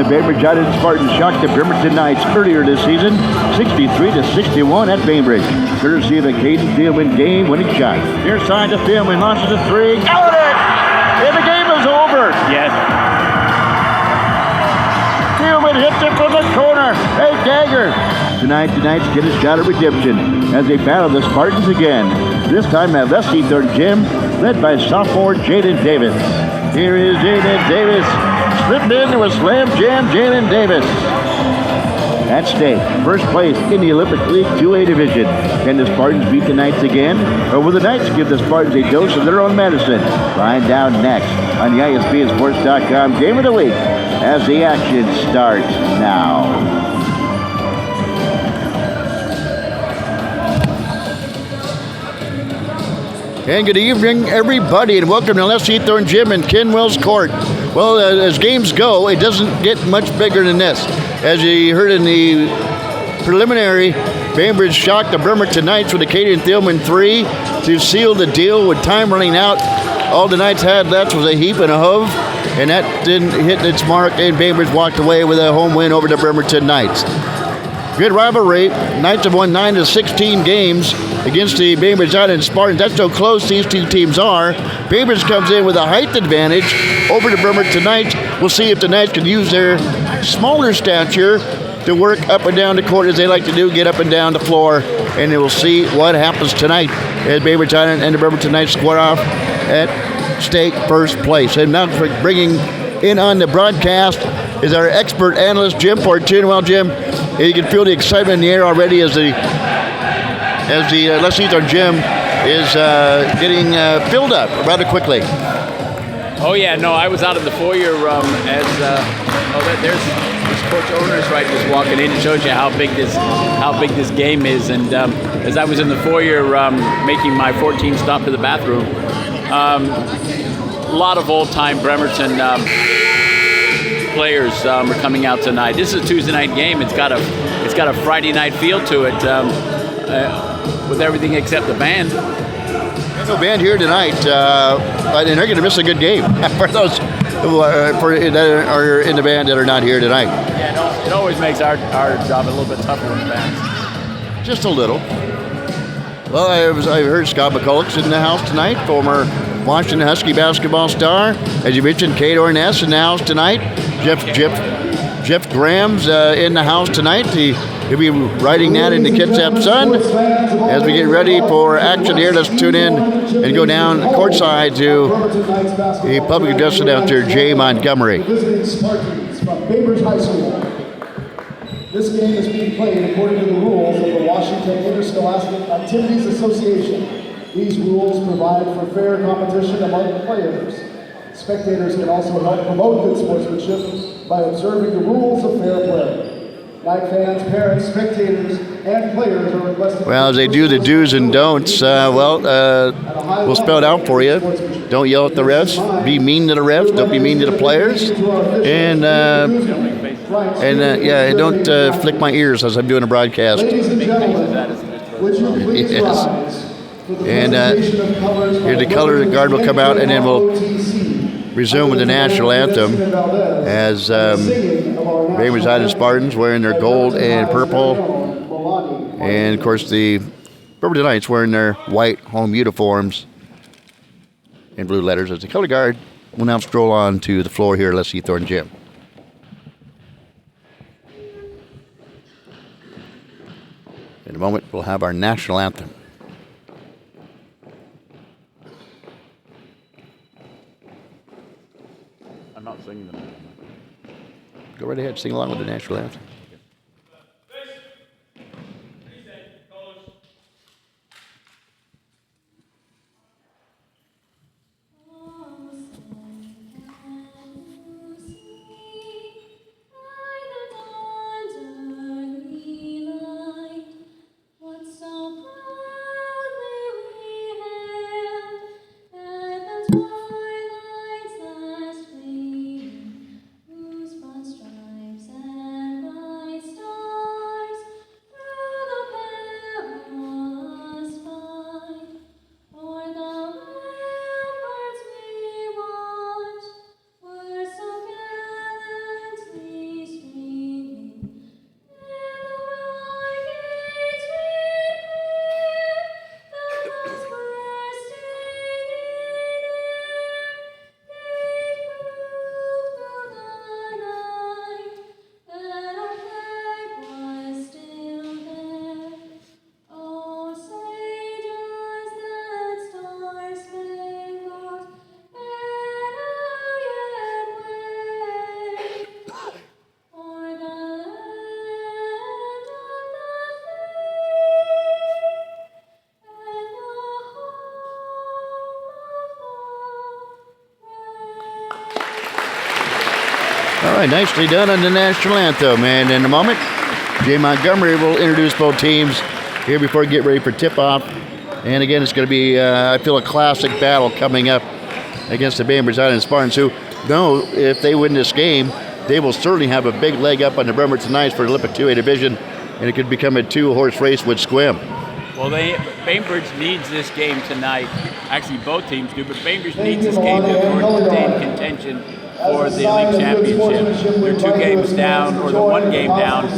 the Bainbridge Spartans shocked the Bremerton Knights earlier this season, 63-61 at Bainbridge. Courtesy of a Caden Thielman game-winning shot. Near side to Thielman, launches a three, got it! And the game is over. Yes. Thielman hits it from the corner. A dagger. Tonight, the Knights get a shot at redemption as they battle the Spartans again. This time at Les Seathorne Gym, led by sophomore Jaden Davis. Here is Jaden Davis. Slipped into a slam jam, Jaden Davis. At stake, first place in the Olympic League 2A division. Can the Spartans beat the Knights again? Or will the Knights give the Spartans a dose of their own medicine? Find out next on the ISBSports.com Game of the Week as the action starts now. And good evening, everybody, and welcome to Les Seathorne Gym in Kenwell's Court. Well, as games go, it doesn't get much bigger than this. As you heard in the preliminary, Bainbridge shocked the Bremerton Knights with a Caden Thielman 3 to seal the deal with time running out. All the Knights had left was a heap and a hove, and that didn't hit its mark, and Bainbridge walked away with a home win over the Bremerton Knights. Good rivalry. Knights have won 9 of 16 games against the Bainbridge Spartans. That's how close these two teams are. Bainbridge comes in with a height advantage over the Bremerton Knights. We'll see if the Knights can use their smaller stature to work up and down the court as they like to do, get up and down the floor, and we'll see what happens tonight as Bainbridge and the Bremerton Knights square off at stake first place. And now for bringing in on the broadcast is our expert analyst, Jim Fortune. Well, Jim, you can feel the excitement in the air already as the Les Seathorne Gym is getting filled up rather quickly. Oh yeah, no, I was out in the foyer there's Coach Owners right just walking in. It shows you how big this game is. And as I was in the foyer making my 14 stop to the bathroom, a lot of old-time Bremerton players are coming out tonight. This is a Tuesday night game. It's got a Friday night feel to it, with everything except the band. There's no band here tonight, and they're going to miss a good game for those that are in the band that are not here tonight. Yeah, it always makes our job a little bit tougher with the bands. Just a little. Well, I heard Scott McCulloch's in the house tonight, former Washington Husky basketball star. As you mentioned, Kate Orness in the house tonight. Jeff Graham's in the house tonight. He'll be writing that in the Kitsap Sun. As we get ready for action here, let's tune in and go down courtside to the public address announcer, Jay Montgomery. Visiting Spartans from Bainbridge High School. This game is being played according to the rules of the Washington Interscholastic Activities Association. These rules provide for fair competition among players. Spectators can also help promote good sportsmanship by observing the rules of fair play. Like fans, parents, spectators, and players are requested. Well, as they do the do's and don'ts, we'll spell it out for you. Don't yell at the refs. Be mean to the refs. Don't be mean to the players. And don't flick my ears as I'm doing a broadcast. Ladies and gentlemen, would you please rise? And here the color guard will come out, and then we'll resume with the national anthem as Bainbridge Spartans wearing their gold and purple, and of course the Bremerton Knights wearing their white home uniforms in blue letters as the color guard will now stroll on to the floor here at Les Seathorne Gym. In a moment, we'll have our national anthem. I'm not singing them. Go right ahead, sing along with the national anthem. Stripes and right, nicely done on the national anthem. And in a moment, Jay Montgomery will introduce both teams here before we get ready for tip-off. And again, it's going to be, I feel, a classic battle coming up against the Bainbridge Island Spartans, who know if they win this game, they will certainly have a big leg up on the Bremerton Knights for the Olympic 2A division, and it could become a two-horse race with Squim. Well, Bainbridge needs this game tonight. Actually, both teams do, but Bainbridge needs this game to retain contention for the league championship. They're 2 games down, or they're 1 game down,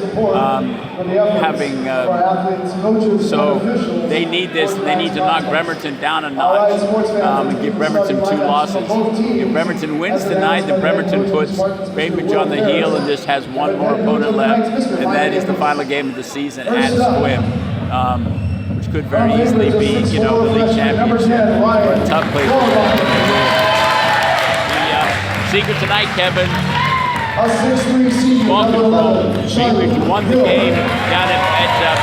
so they need this. They need to knock Bremerton down a notch and give Bremerton 2 losses. If Bremerton wins tonight, then Bremerton puts Bainbridge on the heel and just has 1 more opponent left, and that is the final game of the season at Squim. Which could very easily be, the league championship or a tough place. The secret tonight, Kevin. Bainbridge won the game down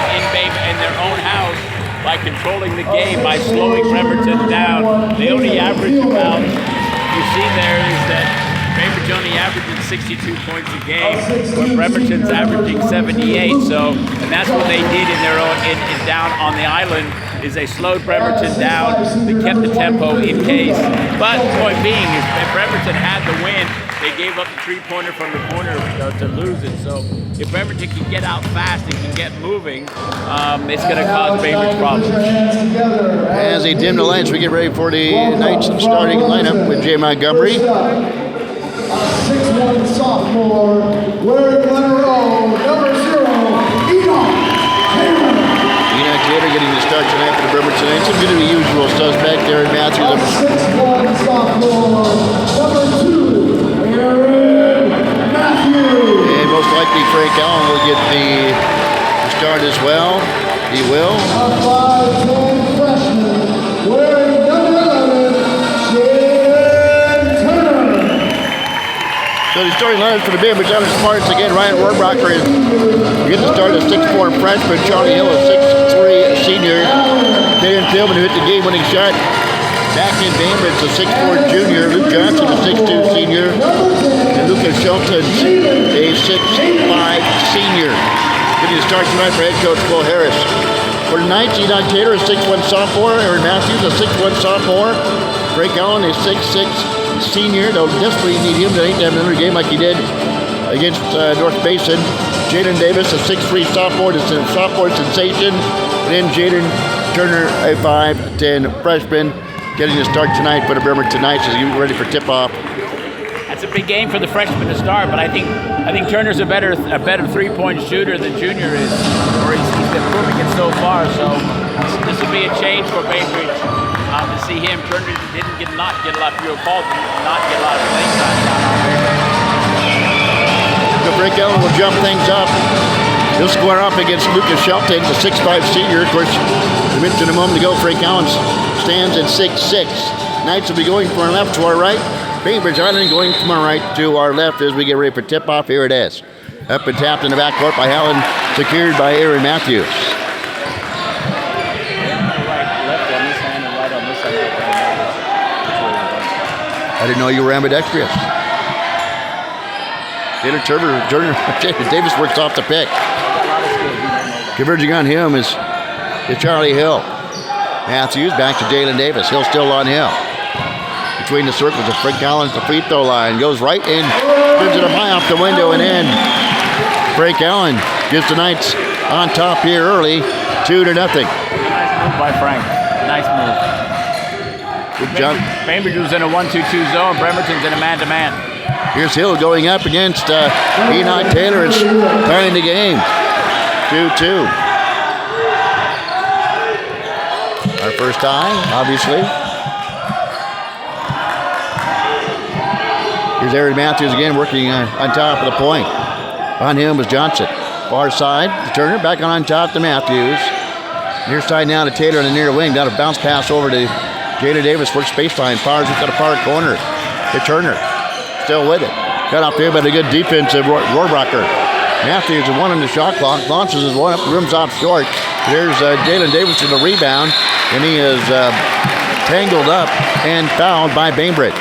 in their own house by controlling the game, by slowing Bremerton down. The only average amount you see there is that Bainbridge only averages 62 points a game, but Bremerton's averaging 78. So, and that's what they did in their own down on the island. Is they slowed Bremerton down. They kept the tempo in case. But the point being is if Bremerton had the win, they gave up the 3-pointer from the corner to lose it. So if Bremerton can get out fast and can get moving, it's going to cause Bainbridge problems. As they dim the lights, we get ready for the Knights starting lineup with Jay Montgomery. 6'1" sophomore, wearing letter O, number 0, Enoch Taylor getting the start tonight for the Bremerton Knights. Some going to be usual suspect there in Matthews. 6'1" sophomore, number 2, Aaron Matthews. And most likely Frank Allen will get the start as well. He will. A 5'10" freshman, wearing number 11, So the starting lineup for the Bainbridge Island Spartans again. Ryan Rohrbrocker gets the start as 6'4" freshman. Charlie Hill, a 6'3" senior. Darren Tillman, who hit the game-winning shot. Back in Bainbridge, a 6'4" junior. Luke Johnson, a 6'2" senior. And Lucas Shelton, a 6'5" senior. Getting the start tonight for head coach Will Harris. For the Knights, Enoch Taylor, a 6'1" sophomore. Aaron Matthews, a 6'1" sophomore. Frank Allen, a 6'6" senior. They'll desperately need him to have another game like he did against North Basin. Jaden Davis, a 6'3" sophomore sensation. And then Jaden Turner, a 5'10" freshman, getting the start tonight for the Bremerton Knights as you get ready for tip-off. That's a big game for the freshman to start, but I think Turner's a better 3-point shooter than Junior is, or he's been proving it so far. So this will be a change for Bainbridge. To see him, Turner did not get a lot of field calls, not get a lot of playing time down on Bainbridge. Frank Allen will jump things up. He'll square up against Lucas Shelton, the 6'5" senior. Of course, we mentioned a moment ago, Frank Allen stands at 6'6". Knights will be going from our left to our right. Bainbridge Island going from our right to our left as we get ready for tip-off. Here it is. Up and tapped in the backcourt by Allen, secured by Aaron Matthews. I didn't know you were ambidextrous. Turner Davis works off the pick. Converging on him is Charlie Hill. Matthews back to Jalen Davis. Hill still on Hill. Between the circles of Frank Allen's the free throw line. Goes right in. Spins it up high off the window and in. Frank Allen gets the Knights on top here early. 2-0. Nice move by Frank. Nice move. Bainbridge was in a 1-2-2 zone. Bremerton's in a man-to-man. Here's Hill going up against Enoch Taylor and tying the game. 2-2. Our first tie, obviously. Here's Aaron Matthews again working on top of the point. On him was Johnson. Far side to Turner. Back on top to Matthews. Near side now to Taylor on the near wing. Down a bounce pass over to Jalen Davis. Works baseline. Powers into the far corner to Turner. Still with it. Cut off there by the good defense of Rohrbrocker. Matthews is one on the shot clock. Launches his one up. Rims off short. There's Jalen Davis in the rebound. And he is tangled up and fouled by Bainbridge.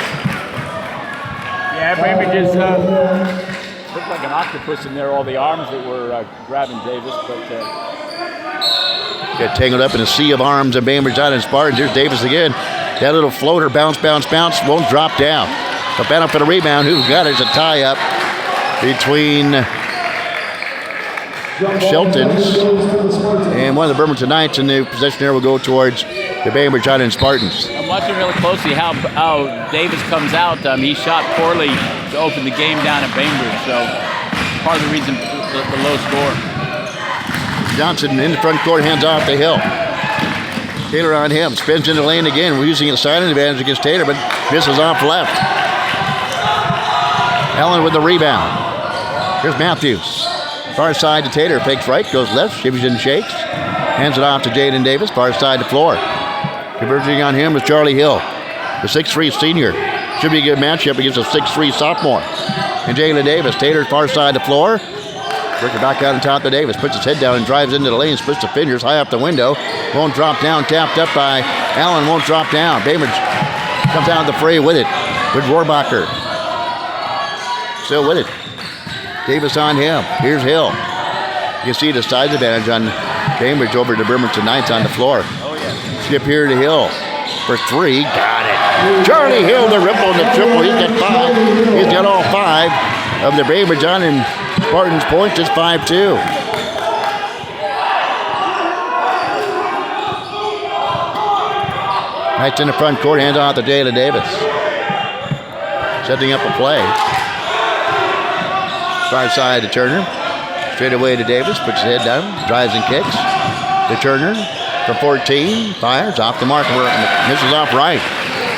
Yeah, Bainbridge is Looked like an octopus in there, all the arms that were grabbing Davis, but Got tangled up in a sea of arms and Bainbridge out in Spartans. Here's Davis again. That little floater, bounce, bounce, bounce, won't drop down. The battle for the rebound. Who's got it? It's a tie-up between Shelton's and one of the Bremerton Knights, and the possession there will go towards the Bainbridge out in Spartans. I'm watching really closely how Davis comes out. He shot poorly to open the game down at Bainbridge, so part of the reason the low score. Johnson in the front court, hands off to Hill. Taylor on him, spins in the lane again. We're using a silent advantage against Taylor, but misses off left. Allen with the rebound. Here's Matthews. Far side to Taylor, fakes right, goes left, shivers and shakes. Hands it off to Jaden Davis, far side to floor. Converging on him is Charlie Hill, the 6'3" senior. Should be a good matchup against a 6'3" sophomore. And Jalen Davis, Taylor far side to floor. Working back out on top to Davis, puts his head down and drives into the lane, splits the fingers high up the window. Won't drop down, tapped up by Allen, won't drop down. Bainbridge comes out of the fray with it, with Rohrbacher. Still with it. Davis on him. Here's Hill. You can see the size advantage on Bainbridge over the Bremerton Knights on the floor. Oh, yeah. Skip here to Hill for three. Got it. Charlie Hill, the ripple and the triple. He's got five. He's got all five of the Bainbridge on and Spartans points. It's 5-2. Knights in the front court, hands off to Jalen Davis. Setting up a play. Far side to Turner. Straight away to Davis, puts his head down, drives and kicks. To Turner from 14, fires off the mark, misses off right.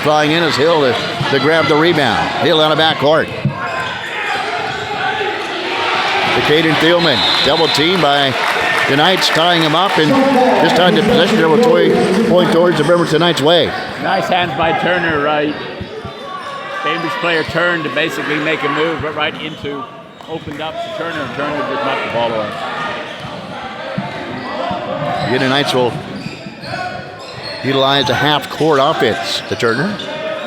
Flying in is Hill to grab the rebound. Hill on the backcourt. To Caden Thielman, double team by the Knights, tying him up, and this time the possession will point towards the Bremerton Knights' way. Nice hands by Turner, right? Bainbridge player turned to basically make a move, but right into, opened up to Turner, and Turner just knocked the ball away. Again, the Knights will utilize a half-court offense to Turner.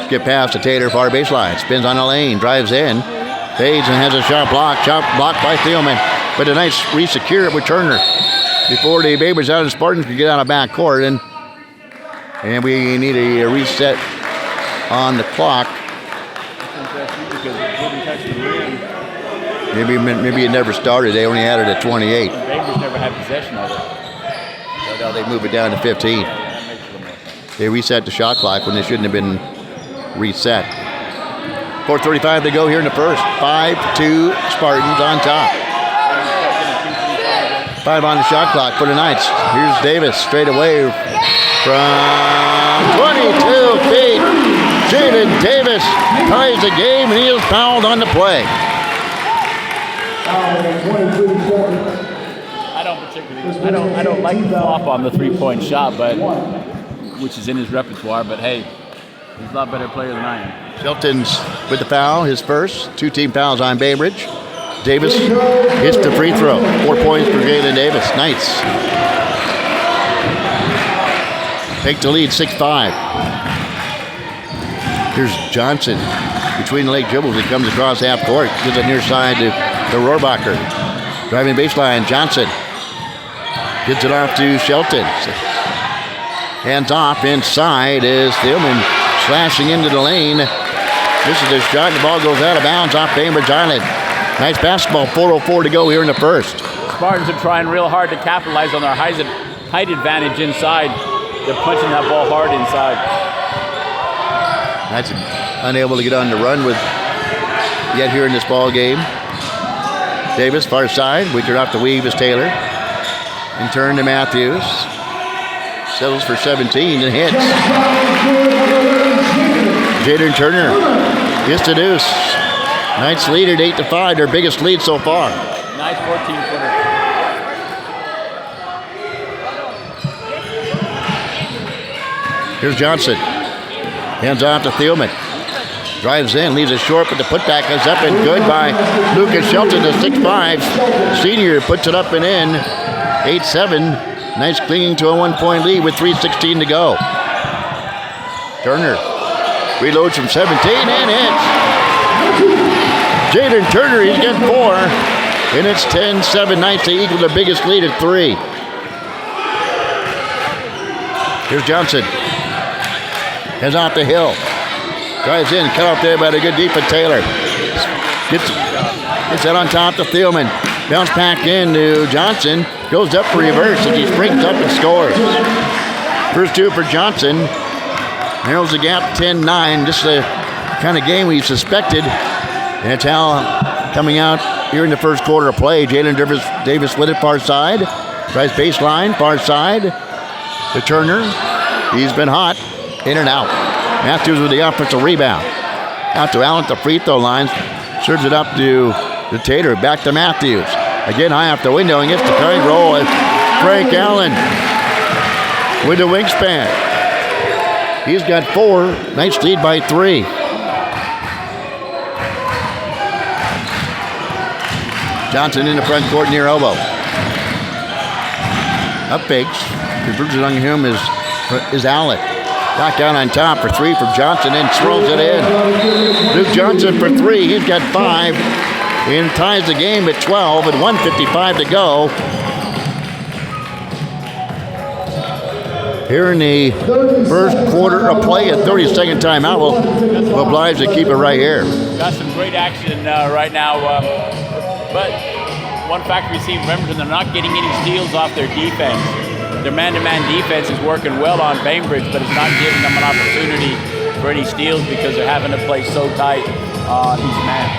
Skip pass to Taylor, far baseline, spins on the lane, drives in, fades and has a shot blocked by Thielman. But the Knights re-secure it with Turner before the Bainbridge out of Spartans can get on a back court, and we need a reset on the clock. Maybe it never started. They only had it at 28. Bainbridge never had possession of it. So now they move it down to 15. They reset the shot clock when they shouldn't have been reset. 4:35 to go here in the first. 5-2 Spartans on top. 5 on the shot clock for the Knights. Here's Davis straight away from 22 feet. Jaden Davis ties the game, and he is fouled on the play. I don't like the flop on the three-point shot, but which is in his repertoire. But hey, he's a lot better player than I am. Shelton's with the foul, his first. 2 team fouls on Bainbridge. Davis hits the free throw. 4 points for Jalen Davis. Knights take the lead, 6-5. Here's Johnson between the leg dribbles. He comes across half court. Gives it near side to Rohrbacher. Driving baseline, Johnson gives it off to Shelton. Hands off inside is Thielman slashing into the lane. This is a shot, and the ball goes out of bounds off Bainbridge Island. Nice basketball, 4:04 to go here in the first. Spartans are trying real hard to capitalize on their height advantage inside. They're punching that ball hard inside. Knights unable to get on the run with yet here in this ball game. Davis, far side, weaker off the weave is Taylor. In turn to Matthews. Settles for 17 and hits. Jaden Turner gets the deuce. Knights lead at 8-5, their biggest lead so far. Nice 14-footer. Here's Johnson. Hands off to Thielman. Drives in, leaves it short, but the putback is up and good by Lucas Shelton, the 6'5". Senior puts it up and in. 8-7. Knights clinging to a 1-point lead with 3:16 to go. Turner reloads from 17 and hits. Jaden Turner, he's got 4. And it's 10-7 Knights. They equal their biggest lead at 3. Here's Johnson. Heads out the hill. Drives in, cut off there by the good defense Taylor. Gets that on top to Thielman. Bounce back into Johnson. Goes up for reverse and he springs up and scores. First 2 for Johnson. Narrows the gap 10-9. Just the kind of game we suspected. And it's how coming out here in the first quarter of play. Jalen Davis with it far side. Tries baseline, far side. To Turner. He's been hot. In and out. Matthews with the offensive rebound. Out to Allen at the free throw line. Serves it up to Taylor. Back to Matthews. Again, high off the window and gets the current roll. Frank Allen with the wingspan. He's got 4. Nice lead by 3. Johnson in the front court near elbow. Up fakes. Converges on him is Allen. Knocked down on top for 3 from Johnson and throws it in. Luke Johnson for 3. He's got 5. And ties the game at 12 and 1:55 to go. Here in the first quarter of play, a 30-second timeout. We'll oblige to keep it right here. Got some great action right now. But one factor we see, remember, they're not getting any steals off their defense. Their man-to-man defense is working well on Bainbridge, but it's not giving them an opportunity for any steals because they're having to play so tight on each man.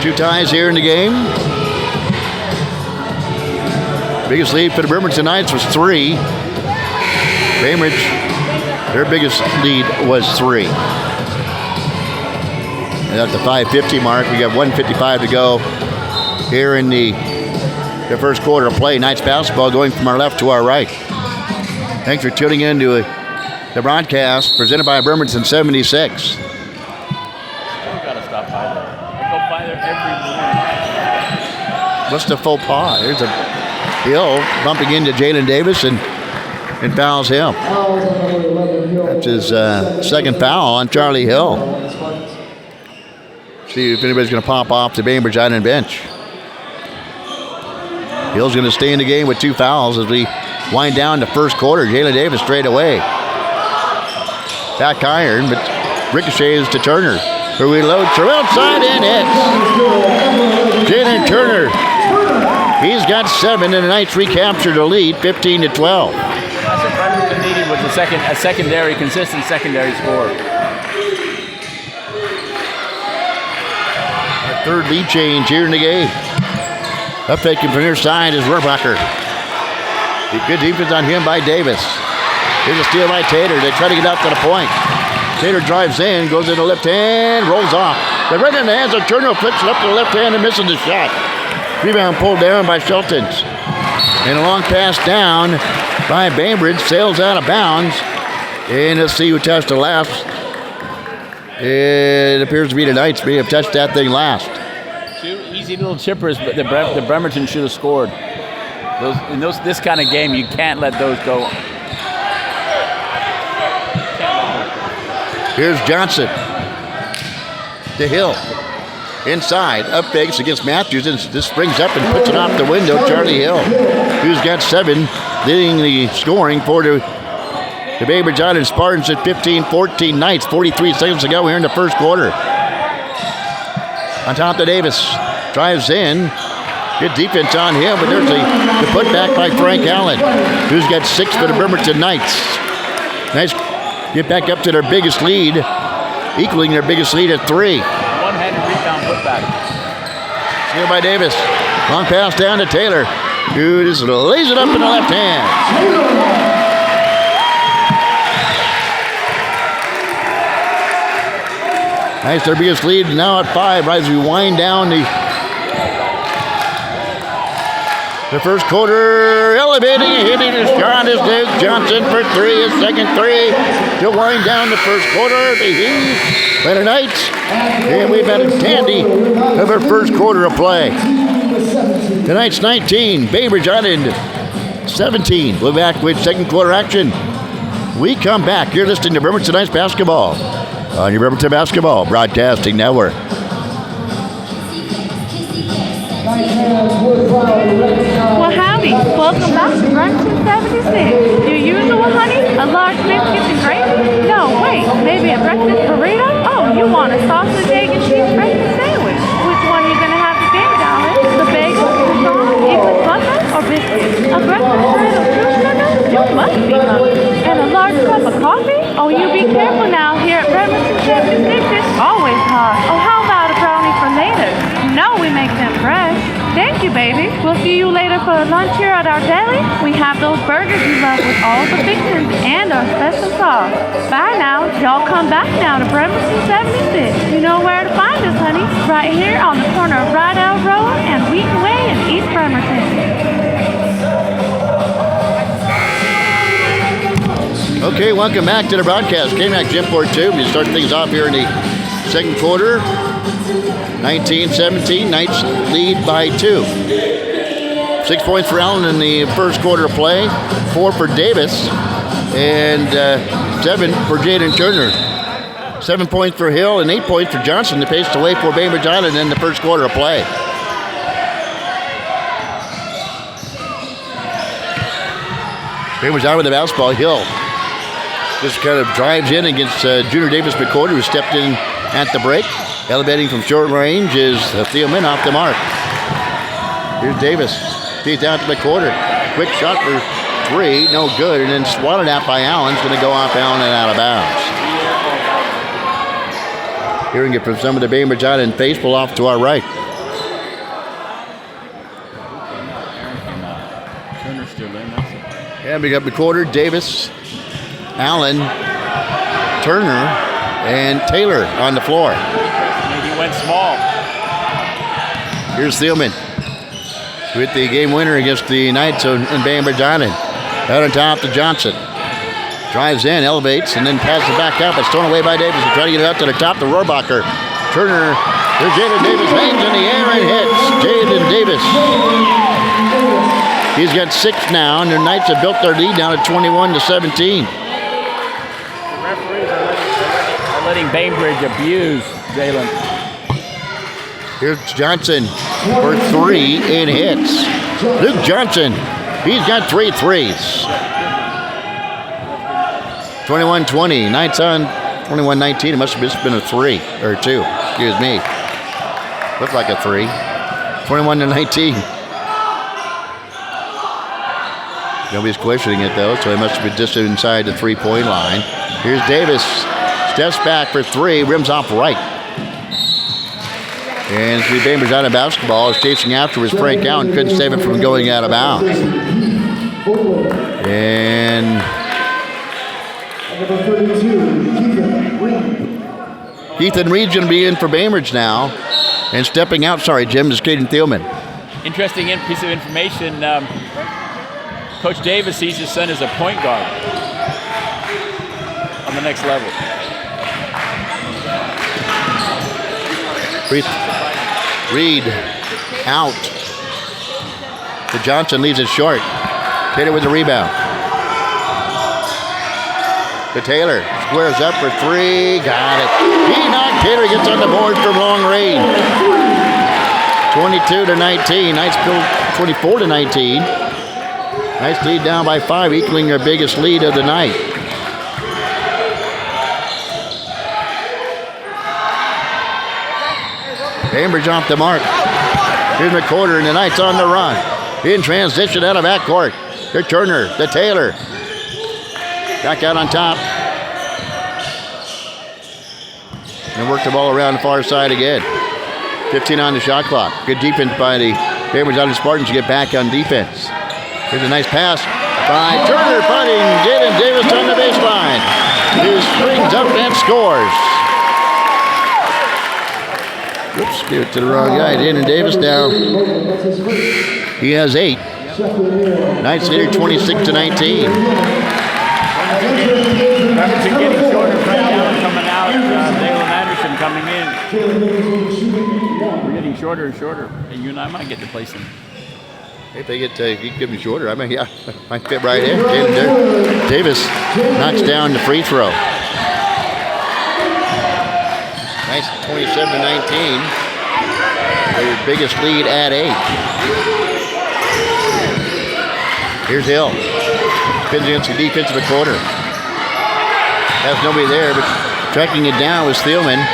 2 ties here in the game. Biggest lead for the Bremerton Knights was 3. Bainbridge, their biggest lead was 3. And at the 5:50 mark, we got 1:55 to go here in the first quarter of play. Knights basketball going from our left to our right. Thanks for tuning in to the broadcast presented by Bremerton 76. We've got to stop by there. I go by there every morning. What's the faux pas? There's a Hill bumping into Jalen Davis and fouls him. That's his second foul on Charlie Hill. See if anybody's going to pop off the Bainbridge Island bench. Hill's going to stay in the game with 2 fouls as we wind down the first quarter. Jalen Davis straight away. Back iron, but ricochets to Turner. Who reloads from outside and hits. Jalen Turner. He's got 7 and the Knights recaptured the lead 15-12. That's what Bremerton needed was a secondary, consistent secondary score. Our third lead change here in the game. Up taking from near side is Rohrbacher. Good defense on him by Davis. Here's a steal by Tater. They try to get out to the point. Tater drives in, goes in the left hand, rolls off. They're right in the hands of Turner, flips it up to the left hand and misses the shot. Rebound pulled down by Sheltons. And a long pass down by Bainbridge. Sails out of bounds. And let's see who touched the last. It appears to be the Knights may have touched that thing last. 2 easy little chippers, but the Bremerton should have scored. This kind of game, you can't let those go. Here's Johnson. To Hill. Inside, up fakes against Matthews, and this springs up and puts it off the window. Charlie Hill, who's got 7, leading the scoring for the Bainbridge Island Spartans at 15-14 Knights. 43 seconds to go here in the first quarter. On top to Davis, drives in. Good defense on him, but there's the putback by Frank Allen, who's got 6 for the Bremerton Knights. Nice get back up to their biggest lead, equaling their biggest lead at 3. One-handed rebound putback. Here by Davis. Long pass down to Taylor, who just lays it up in the left hand. Nice, their biggest lead now at 5 as we wind down the first quarter. Elevating and hitting his shot is Luke Johnson for 3, his second 3 to wind down the first quarter. The Heat by the Knights. And we've had a dandy of our first quarter of play. The Knights 19, Bainbridge Island 17. We're back with second quarter action. We come back. You're listening to Bremerton Knights basketball on your Bremerton Basketball Broadcasting Network. Well, howdy. Welcome back to Bremerton 76. Your usual, honey? A large biscuits and gravy? No, wait. Maybe a breakfast burrito? Oh, you want a sausage, egg, and cheese breakfast sandwich. Which one are you going to have today, darling? The bagel, croissant, English muffin, or biscuits? A breakfast burrito too, sugar? You must be hungry. And a large cup of coffee? Oh, you be careful now. Here at Bremerton 76, it's always hot. Oh, how about a brownie for later? You know we make them fresh. Thank you, baby. We'll see you later for lunch here at our deli. We have those burgers you love with all the fixings and our special sauce. Bye now. Y'all come back now to Bremerton 76. You know where to find us, honey. Right here on the corner of Rydell Road and Wheaton Way in East Bremerton. Okay, welcome back to the broadcast. K-Mac Gymport 2. We start things off here in the second quarter. 19-17, Knights lead by 2. 6 points for Allen in the first quarter of play, 4 for Davis, and 7 for Jaden Turner. 7 points for Hill and 8 points for Johnson to pace the way for Bainbridge Island in the first quarter of play. Bainbridge Island with the basketball. Hill just kind of drives in against Junior Davis McCord, who stepped in at the break. Elevating from short range is Thielman off the mark. Here's Davis. Feeds out to McCorder. Quick shot for 3, no good, and then swatted out by Allen. It's going to go off Allen and out of bounds. Hearing it from some of the Bainbridge Island faithful off to our right. Turner's still in. And we got McCorder, Davis, Allen, Turner, and Taylor on the floor. He went small. Here's Thielman with the game winner against the Knights in Bainbridge Island. Out on top to Johnson. Drives in, elevates, and then passes it back out. It's thrown away by Davis. He's trying to get it up to the top to Rohrbacher. Turner, there's Jaden Davis, hangs in the air and hits. Jaden Davis. He's got 6 now, and the Knights have built their lead down to 21-17. Referees are letting Bainbridge abuse Jalen. Here's Johnson for 3 and hits. Luke Johnson, he's got 3 threes. 21-20, Knights on 21-19. It must have just been a 3 or 2. Excuse me. Looked like a 3. 21-19. Nobody's questioning it though, so it must have been just inside the 3-point line. Here's Davis. Steps back for 3, rims off right. And the Bainbridge Island basketball is chasing after his Frank Allen. Couldn't save it from going out of bounds. And Ethan Reed's going to be in for Bainbridge now. And stepping out, Jim, is Caden Thielman. Interesting piece of information. Coach Davis sees his son as a point guard on the next level. Reed out. To Johnson, leaves it short. Taylor with the rebound. To Taylor, squares up for 3, got it. He knocked, Taylor gets on the board from long range. 22-19, Knights build 24-19. Knights lead down by 5, equaling their biggest lead of the night. Bainbridge off the mark. Here's McCorder and the Knights on the run. In transition out of backcourt. To Turner, to Taylor. Back out on top. And work the ball around the far side again. 15 on the shot clock. Good defense by the Bainbridge Island Spartans to get back on defense. Here's a nice pass by Turner, putting Jaden Davis on the baseline. He springs up and scores. Oops, give it to the wrong guy. Jaden Davis now. He has 8. Knights leader 26-19. Remington getting shorter. Frank Allen coming out. Dalen Anderson coming in. We're getting shorter and shorter. And you and I might get to play some. If they get you give me shorter, I mean, yeah, might fit right in. Davis knocks down the free throw. Nice 27-19. Their biggest lead at 8. Here's Hill. Spins against the defensive corner. Has nobody there, but tracking it down was Thielman.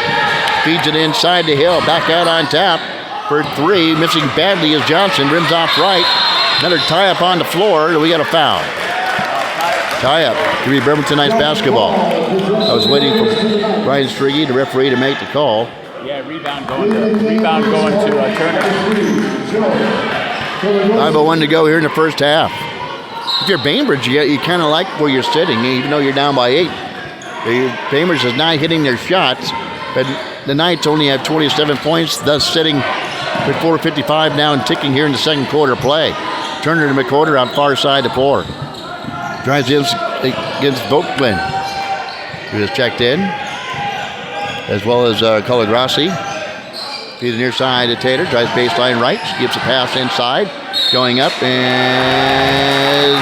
Feeds it inside to Hill. Back out on top for 3. Missing badly is Johnson. Rims off right. Another tie-up on the floor. We got a foul. Tie-up. To be Bremerton Knights basketball. I was waiting for Brian Striggy, the referee, to make the call. Yeah, rebound going to Turner. 5:01 to go here in the first half. If you're Bainbridge, you kind of like where you're sitting, even though you're down by 8. Bainbridge is not hitting their shots, but the Knights only have 27 points, thus sitting with 4:55 now and ticking here in the second quarter play. Turner to McWhorter on far side of the floor. Drives in against Volkman, who is checked in, as well as Colagrassi. He's near side to Tater, drives baseline right, gives a pass inside, going up, and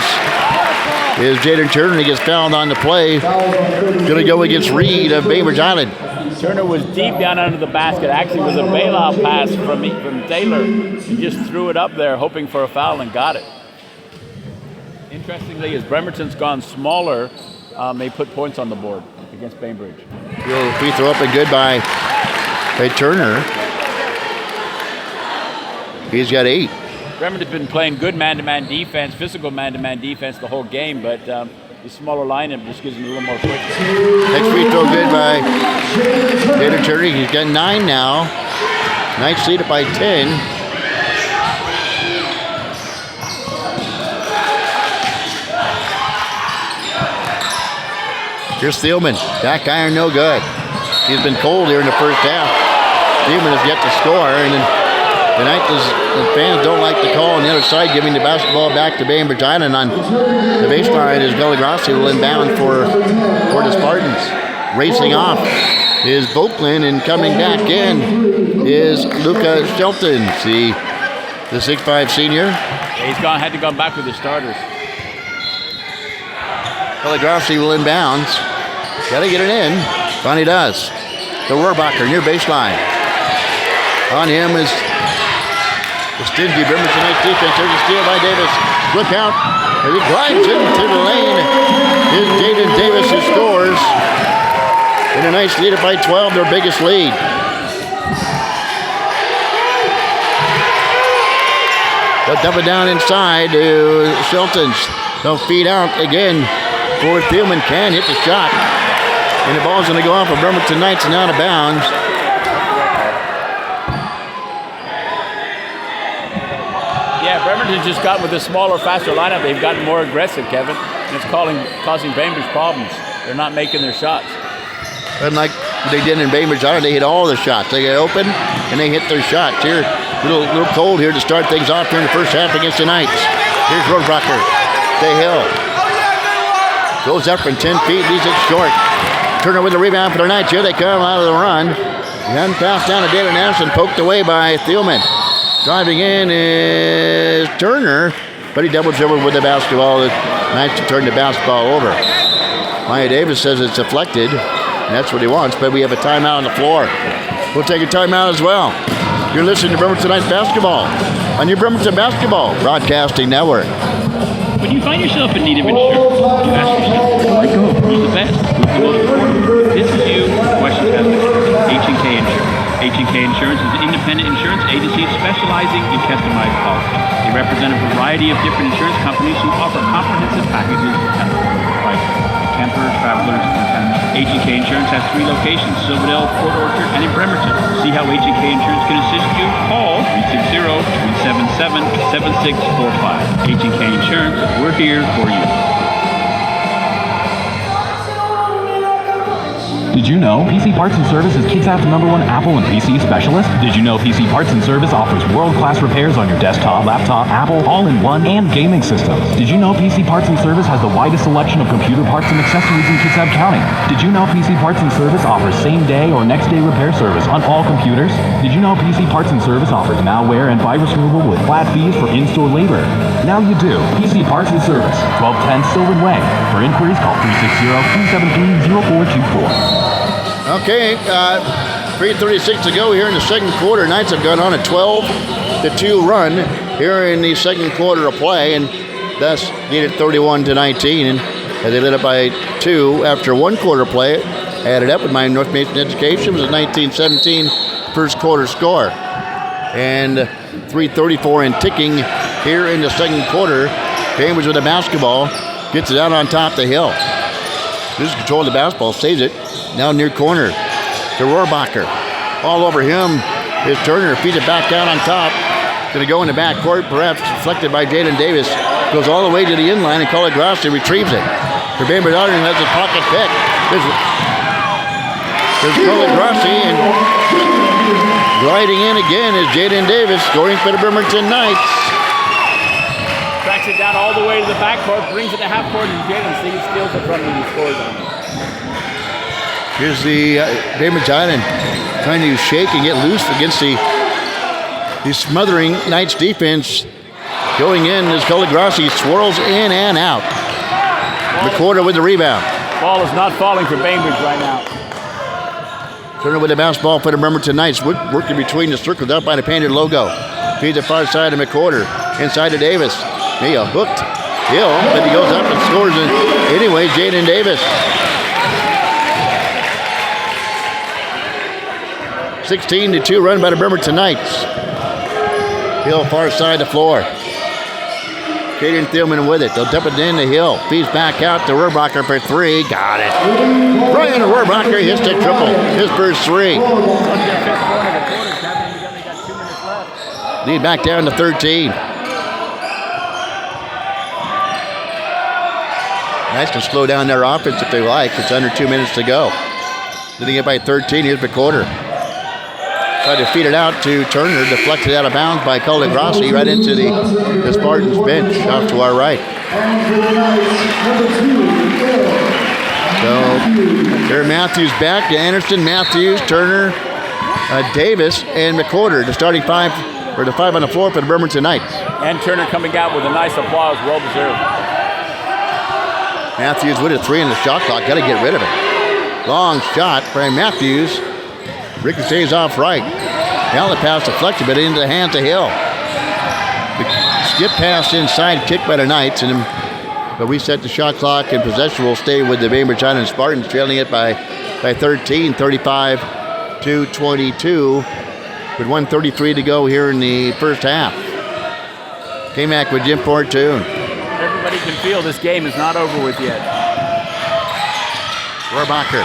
is Jaden Turner. He gets fouled on the play. Going to go against Reed of Bainbridge Island. Turner was deep down under the basket. Actually, was a bailout pass from Taylor. He just threw it up there, hoping for a foul, and got it. Interestingly, as Bremerton's gone smaller, they put points on the board against Bainbridge. Free throw up and good by Turner. He's got 8. Bremerton's been playing good man-to-man defense, physical man-to-man defense the whole game, but the smaller lineup just gives them a little more quickness. Next free throw good by Taylor Turner. He's got 9 now. Knights lead it by 10. Here's Thielman. Back iron, no good. He's been cold here in the first half. Thielman has yet to score, and then the Knights fans don't like the call on the other side, giving the basketball back to Bainbridge Island on the baseline as Gulligrossi will inbound for the Spartans. Racing off is Volkman, and coming back in is Luca Shelton, the 6'5" senior. He's had to go back with the starters. Gulligrossi will inbounds. Got to get it in. Bonnie does. The Rohrbacher near baseline. On him is the stingy Bremerton Knights defense. There's a steal by Davis. Look out. As he glides into the lane. Is Jaden Davis who scores. And the Knights lead it by 12, their biggest lead. They'll dump it down inside to Shelton's. They'll feed out again for Thielman. Can hit the shot. And the ball's going to go off of Bremerton Knights and out of bounds. Yeah, Bremerton's just gotten with a smaller, faster lineup. They've gotten more aggressive, Kevin, and it's causing Bainbridge problems. They're not making their shots. Unlike they did in Bainbridge Island, they hit all the shots. They get open and they hit their shots. Here, a little cold here to start things off during the first half against the Knights. Here's Rohrbacher. Stay Hill. Goes up from 10 feet, leaves it short. Turner with the rebound for the Knights. Here they come out of the run. One pass down to David Anderson, poked away by Thielman. Driving in is Turner, but he double dribbled with the basketball. The Knights turn the basketball over. Maya Davis says it's deflected, and that's what he wants, but we have a timeout on the floor. We'll take a timeout as well. You're listening to Bremerton Knights basketball on your Bremerton Basketball Broadcasting Network. When you find yourself in need of insurance, you ask yourself, where do I go? Who's the best? Who's the most important? This is you. Question has been H&K Insurance. H&K Insurance is an independent insurance agency specializing in customized policies. They represent a variety of different insurance companies who offer comprehensive packages at affordable prices. Campers, travelers, and tenants. H&K Insurance has 3 locations, Silverdale, Port Orchard, and in Bremerton. See how H&K Insurance can assist you? Call 360-377-7645. H&K Insurance, we're here for you. Did you know PC Parts and Service is KidSAP's #1 Apple and PC specialist? Did you know PC Parts and Service offers world-class repairs on your desktop, laptop, Apple, all-in-one, and gaming systems? Did you know PC Parts and Service has the widest selection of computer parts and accessories in KidSAP County? Did you know PC Parts and Service offers same-day or next-day repair service on all computers? Did you know PC Parts and Service offers malware and virus removal with flat fees for in-store labor? Now you do. PC Parts and Service, 1210 Sylvan Way. For inquiries, call 360-373-0424. Okay, 3:36 to go here in the second quarter. Knights have gone on a 12-2 run here in the second quarter of play, and thus needed 31-19. And as they led up by 2 after one quarter play, added up with my North Mason Education, was a 19-17 first quarter score. And 3:34 and ticking here in the second quarter. Bainbridge with the basketball, gets it out on top the hill. Loses control of the basketball, saves it. Now near corner to Rohrbacher. All over him is Turner, feeds it back out on top. Going to go in the back court, perhaps deflected by Jaden Davis. Goes all the way to the inline, and Colagrossi retrieves it. For Bainbridge Auburn has a pocket pick. There's Colagrossi, and gliding in again is Jaden Davis, scoring for the Bremerton Knights. Tracks it down all the way to the backcourt, brings it to half court, and Jalen steals it from him and scores on it. Here's the Bainbridge Island trying to shake and get loose against the smothering Knights defense. Going in as Colagrossi swirls in and out. McWhorter with the rebound. Ball is not falling for Bainbridge right now. Turner with the basketball for the Bremerton Knights. Working between the circles out by the painted logo. Feeds the far side of McWhorter. Inside to Davis. Mia hooked. Hill, but he goes up and scores it. Anyway, Jaden Davis. 16-2 run by the Bremerton Knights. Hill far side the floor. Caden Thielman with it. They'll dump it in the Hill. Feeds back out to Rohrbacher for 3. Got it. Brian Rohrbacher hits the triple. His first 3. Lead back down to 13. Knights can slow down their offense if they like. It's under 2 minutes to go. Leading it by 13. Here's McWhorter. Tried to feed it out to Turner, deflected out of bounds by Colagrossi right into the Spartans bench off to our right. So, there Matthews back to Anderson, Matthews, Turner, Davis, and McWhorter, the starting 5, or the 5 on the floor for the Bremerton Knights. And Turner coming out with a nice applause, well deserved. Matthews with a 3 in the shot clock, got to get rid of it. Long shot by Matthews. Ricochets off right. Now the pass deflected, but into the hands of Hill. The skip pass inside, kick by the Knights, and they'll reset the shot clock, and possession will stay with the Bainbridge Island Spartans, trailing it by 13, 35-22, with 1:33 to go here in the first half. K-Mac with Jim Fortune. Everybody can feel this game is not over with yet. Rohrbacher.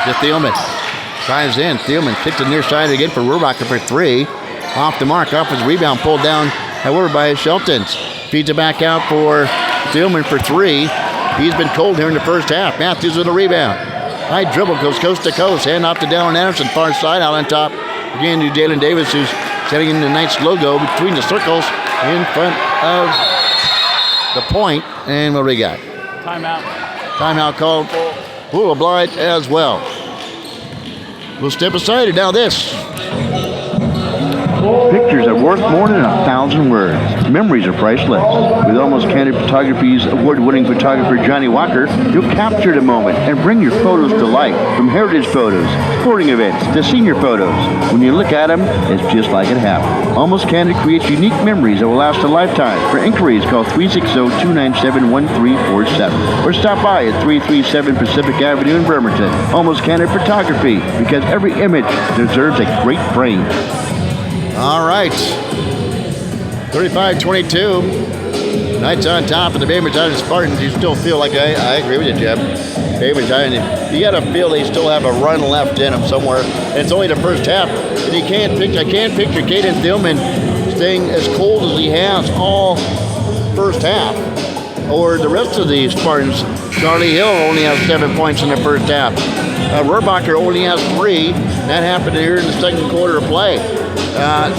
To Thielman. Drives in. Thielman kicks it near side again for Rohrbacher for 3. Off the mark. Off his rebound. Pulled down, however, by Sheltons. Feeds it back out for Thielman for 3. He's been cold here in the first half. Matthews with a rebound. High dribble goes coast to coast. Hand off to Dallin Anderson. Far side out on top. Again to Jalen Davis, who's setting in the Knights logo between the circles in front of the point. And what do we got? Timeout. Timeout called. We'll oblige as well. We'll step aside, and now this. Pictures are worth more than 1,000 words. Memories are priceless. With Almost Candid Photography's award-winning photographer Johnny Walker, you'll capture the moment and bring your photos to life. From heritage photos, sporting events, to senior photos. When you look at them, it's just like it happened. Almost Candid creates unique memories that will last a lifetime. For inquiries, call 360-297-1347 or stop by at 337 Pacific Avenue in Bremerton. Almost Candid Photography, because every image deserves a great frame. All right. 35-22. Knights on top of the Bainbridge Island Spartans. You still feel like, I agree with you, Jeb. Bainbridge Island, you got to feel they still have a run left in them somewhere. And it's only the first half. And I can't picture Caden Thielman staying as cold as he has all first half. Or the rest of the Spartans. Charlie Hill only has 7 points in the first half. Rohrbacher only has 3. That happened here in the second quarter of play.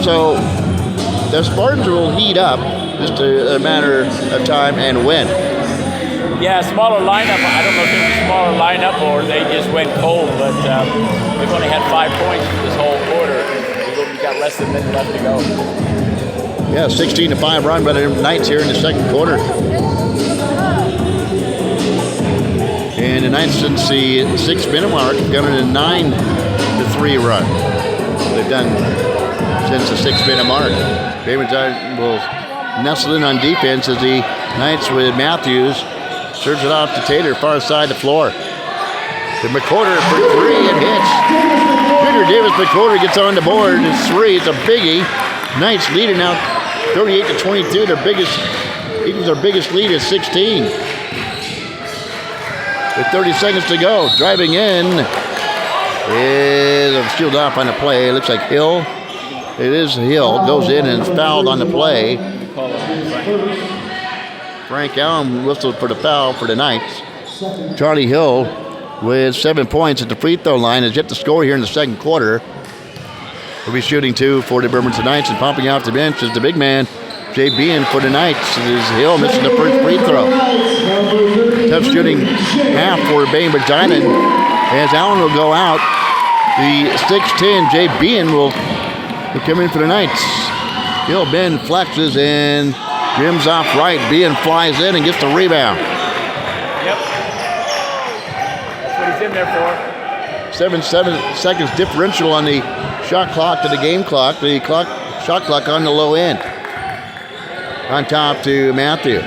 So the Spartans will heat up, just a matter of time, and win. Yeah, smaller lineup. I don't know if it was a smaller lineup or they just went cold, but they've only had 5 points for this whole quarter. We've got less than a minute left to go. Yeah, 16-5 run by the Knights here in the second quarter. And And the Knights, since the 6-minute mark, got a 9-3 run. They've done since the 6-minute mark. Bainbridge will nestle in on defense as the Knights with Matthews serves it off to Taylor, far side of the floor. To McCorder for 3 and hits. Junior Davis McCorder gets on the board. It's 3. It's a biggie. Knights leading now 38-22. Eagles their biggest lead is 16. With 30 seconds to go. Driving in is shielded off on the play. It looks like Hill. It is Hill. Goes in and is fouled on the play. Frank Allen whistled for the foul for the Knights. Charlie Hill with 7 points at the free throw line has yet to score here in the second quarter. Will be shooting 2 for the Bremerton Knights, and popping off the bench is the big man, Jay Bean for the Knights. As Hill misses the first free throw. Tough shooting half for Bainbridge Island. As Allen will go out, the 6'10 Jay Bean will come in for the Knights. Hill Ben flexes and rims off right. Bean flies in and gets the rebound. Yep. That's what he's in there for. 7 seconds differential on the shot clock to the game clock. The shot clock on the low end. On top to Matthews.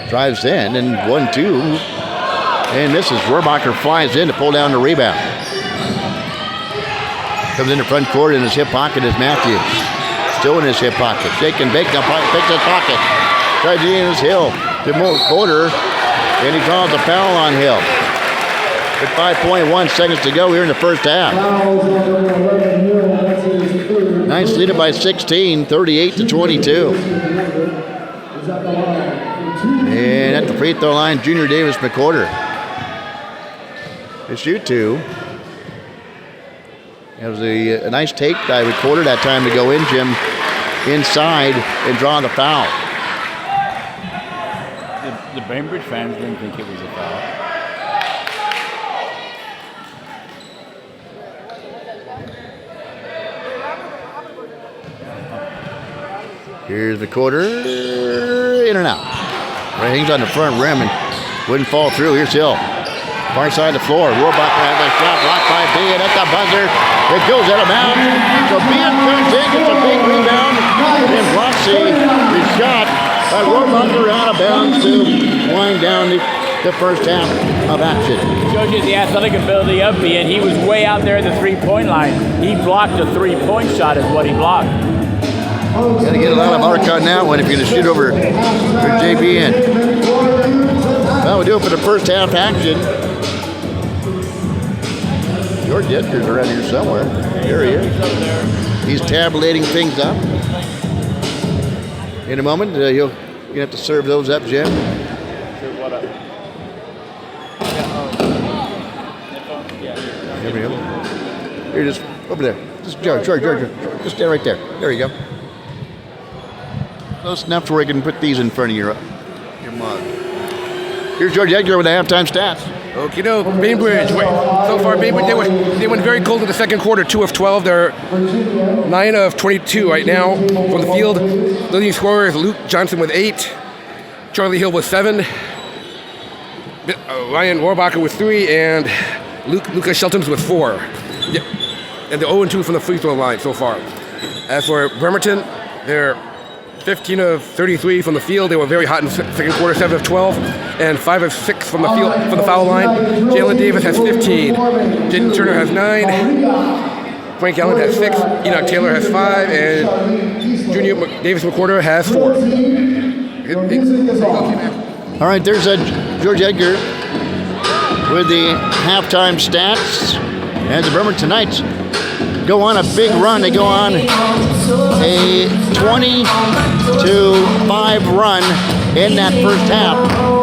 Drives in and 1-2. And misses. Rohrbacher flies in to pull down the rebound. Comes in the front court in his hip pocket is Matthews. Still in his hip pocket. Shake and bake. Picks his pocket. Tries to in his Hill. To Porter. And he draws the foul on Hill. With 5.1 seconds to go here in the first half. Knights lead it by 16, 38-22. And at the free throw line, Junior Davis McCorder. They shoot 2. It was a nice take by McCorder that time to go in, Jim, inside and draw the foul. The Bainbridge fans didn't think it was a foul. Here's McCorder, in and out. Right, hangs on the front rim and wouldn't fall through. Here's Hill. Far side of the floor. Rohrbacher has a shot blocked by Bean at the buzzer. It goes out of bounds. So Bean turns in, gets a big rebound, and blocks the shot by Rohrbacher out of bounds to wind down the first half of action. Shows you the athletic ability of Bean. He was way out there at the three-point line. He blocked a three-point shot is what he blocked. Got to get a lot of arc on that one if you're going to shoot over for JBN. Well, we do it for the first half action. George Edgar's around here somewhere. There he is. He's tabulating things up. In a moment, you'll have to serve those up, Jim. Serve what up? There we go. Here, just over there. Just George. Just stay right there. There you go. Close enough to where you can put these in front of your mug. Here's George Edgar with the halftime stats. Okay, Bainbridge. So far, Bainbridge, they went very cold in the second quarter, 2 of 12. They're 9 of 22 right now from the field. Leading scorer is Luke Johnson with 8. Charlie Hill with 7. Ryan Rohrbacher with 3. And Lucas Sheltons with 4. Yeah. And they're 0-2 from the free throw line so far. As for Bremerton, they're 15 of 33 from the field. They were very hot in the second quarter, 7 of 12, and 5 of 6 from the field from the foul line. Jalen Davis has 15. Jaden Turner has 9. Frank Allen has 6. Enoch Taylor has 5, and Junior Davis McCorder has 4. All right, there's George Edgar with the halftime stats. And the Bremerton Knights go on a big run. They go on a 20-5 run in that first half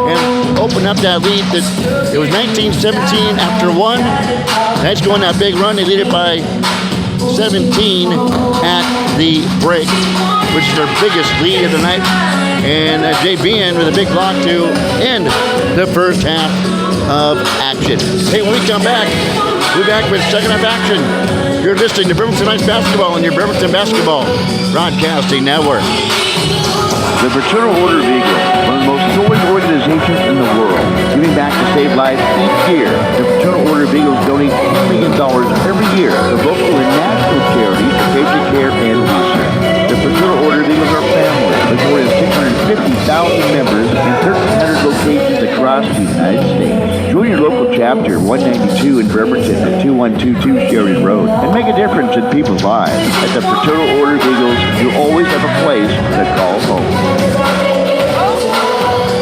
and open up that lead. It was 19-17 after 1. Knights go on that big run. They lead it by 17 at the break, which is their biggest lead of the night. And JBN with a big block to end the first half of action. Hey, when we come back, we'll be back with second half action. You're listening to Bremerton Knights Basketball on your Bremerton Basketball Broadcasting Network. The Fraternal Order of Eagles, one of the most noble organizations in the world, giving back to save lives each year. The Fraternal Order of Eagles donate $10 million every year to local and national charities for patient care and research. The Fraternal Order of Eagles are family, with more than 650,000 members in 1,300 locations across the United States. Join your local chapter, 192 in Bremerton at 2122 Sheridan Road, and make a difference in people's lives. At the Fraternal Order of Eagles, you'll always